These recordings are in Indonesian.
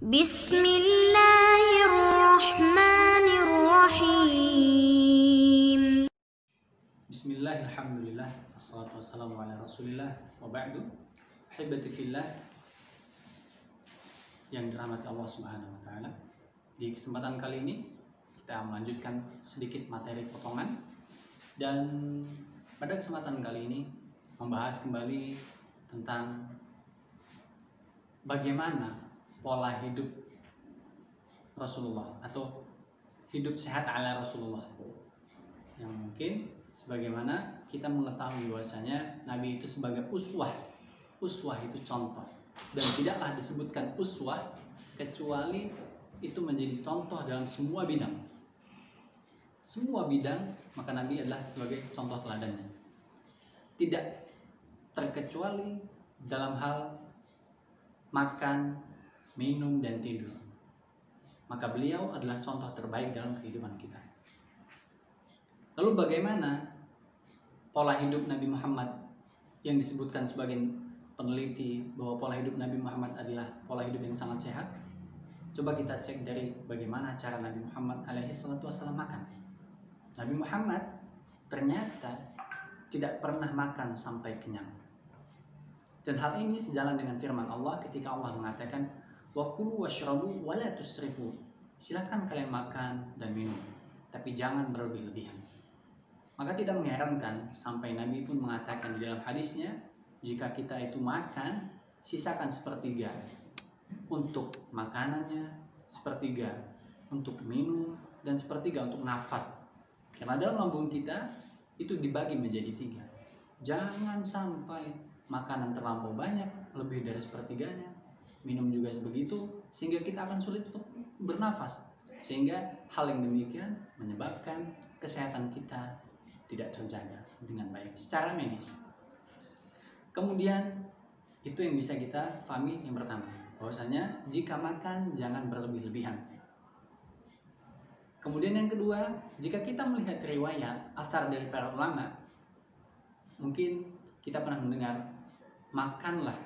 Bismillahirrahmanirrahim. Bismillahirrahmanirrahim. Assalatu wassalamu ala rasulillah wa ba'du. Ahibati fillah yang dirahmati Allah subhanahu wa ta'ala. Di kesempatan kali ini kita melanjutkan sedikit materi potongan. Dan pada kesempatan kali ini membahas kembali tentang bagaimana pola hidup Rasulullah atau hidup sehat ala Rasulullah, yang mungkin sebagaimana kita mengetahui bahwasanya Nabi itu sebagai uswah itu contoh, dan tidaklah disebutkan uswah kecuali itu menjadi contoh dalam semua bidang, maka Nabi adalah sebagai contoh teladannya, tidak terkecuali dalam hal makan, minum, dan tidur. Maka beliau adalah contoh terbaik dalam kehidupan kita. Lalu bagaimana pola hidup Nabi Muhammad yang disebutkan sebagai peneliti bahwa pola hidup Nabi Muhammad adalah pola hidup yang sangat sehat? Coba kita cek dari bagaimana cara Nabi Muhammad alaihissalam makan. Nabi Muhammad ternyata tidak pernah makan sampai kenyang. Dan hal ini sejalan dengan firman Allah ketika Allah mengatakan, wa kulu washrabu wa la tusrifu. Silakan kalian makan dan minum, tapi jangan berlebih-lebihan. Maka tidak mengherankan sampai Nabi pun mengatakan di dalam hadisnya, jika kita itu makan, sisakan sepertiga untuk makanannya, sepertiga untuk minum, dan sepertiga untuk nafas. Karena dalam lambung kita itu dibagi menjadi 3. Jangan sampai makanan terlampau banyak, lebih dari sepertiganya, minum juga sebegitu, sehingga kita akan sulit untuk bernafas, sehingga hal yang demikian menyebabkan kesehatan kita tidak terjaga dengan baik secara medis. Kemudian itu yang bisa kita pahami yang pertama, bahwasanya jika makan jangan berlebih-lebihan. Kemudian yang kedua, jika kita melihat riwayat asar dari para ulama, mungkin kita pernah mendengar, makanlah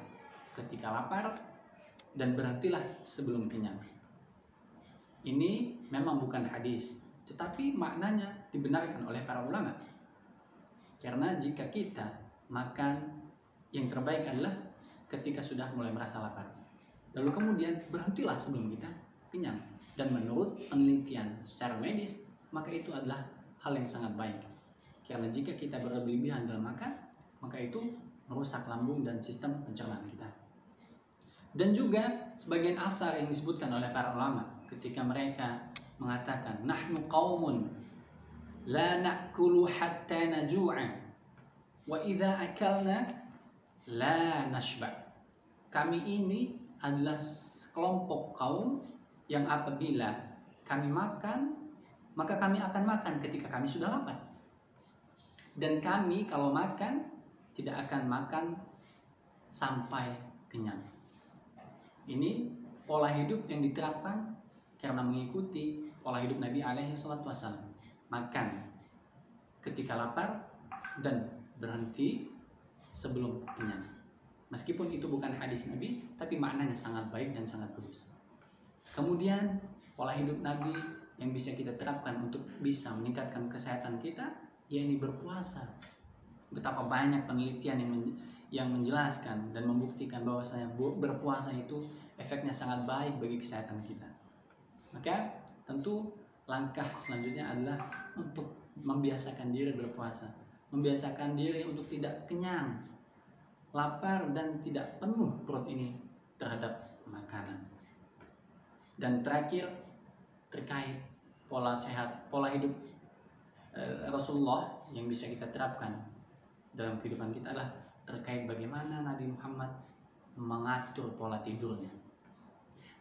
ketika lapar dan berhentilah sebelum kenyang. Ini memang bukan hadis, tetapi maknanya dibenarkan oleh para ulama. Karena jika kita makan, yang terbaik adalah ketika sudah mulai merasa lapar. Lalu kemudian berhentilah sebelum kita kenyang. Dan menurut penelitian secara medis, maka itu adalah hal yang sangat baik. Karena jika kita berlebihan dalam makan, maka itu merusak lambung dan sistem pencernaan kita. Dan juga sebagian asar yang disebutkan oleh para ulama ketika mereka mengatakan, nahnu qaumun la na'kulu hatta naju'a wa idza akalna la nashba. Kami ini adalah kelompok kaum yang apabila kami makan, maka kami akan makan ketika kami sudah lapar. Dan kami kalau makan tidak akan makan sampai kenyang. Ini pola hidup yang diterapkan karena mengikuti pola hidup Nabi alaihissalam. Makan ketika lapar dan berhenti sebelum kenyang. Meskipun itu bukan hadis Nabi, tapi maknanya sangat baik dan sangat bagus. Kemudian pola hidup Nabi yang bisa kita terapkan untuk bisa meningkatkan kesehatan kita, yakni berpuasa. Betapa banyak penelitian yang menjelaskan dan membuktikan bahwasanya berpuasa itu efeknya sangat baik bagi kesehatan kita. Maka tentu langkah selanjutnya adalah untuk membiasakan diri berpuasa, membiasakan diri untuk tidak kenyang, lapar dan tidak penuh perut ini terhadap makanan. Dan terakhir terkait pola sehat, pola hidup Rasulullah yang bisa kita terapkan dalam kehidupan kita adalah terkait bagaimana Nabi Muhammad mengatur pola tidurnya.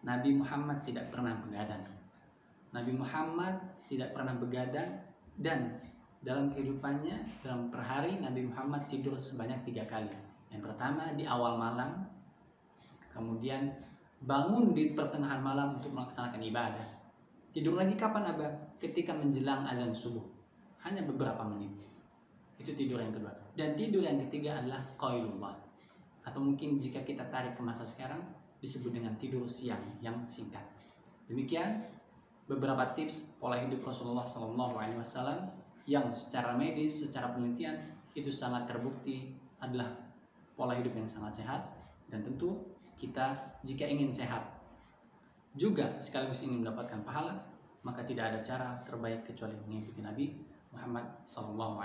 Nabi Muhammad tidak pernah begadang. Nabi Muhammad tidak pernah begadang, dan dalam kehidupannya, dalam per hari Nabi Muhammad tidur sebanyak 3 kali. Yang pertama di awal malam, kemudian bangun di pertengahan malam untuk melaksanakan ibadah. Tidur lagi kapan Abah? Ketika menjelang azan subuh, hanya beberapa menit. Itu tidur yang kedua. Dan tidur yang ketiga adalah qailullah, atau mungkin jika kita tarik ke masa sekarang, disebut dengan tidur siang yang singkat. Demikian beberapa tips pola hidup Rasulullah SAW yang secara medis, secara penelitian itu sangat terbukti adalah pola hidup yang sangat sehat. Dan tentu kita jika ingin sehat juga sekaligus ingin mendapatkan pahala, maka tidak ada cara terbaik kecuali mengikuti Nabi Muhammad SAW.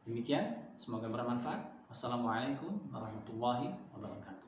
Demikian, semoga bermanfaat. Wassalamualaikum warahmatullahi wabarakatuh.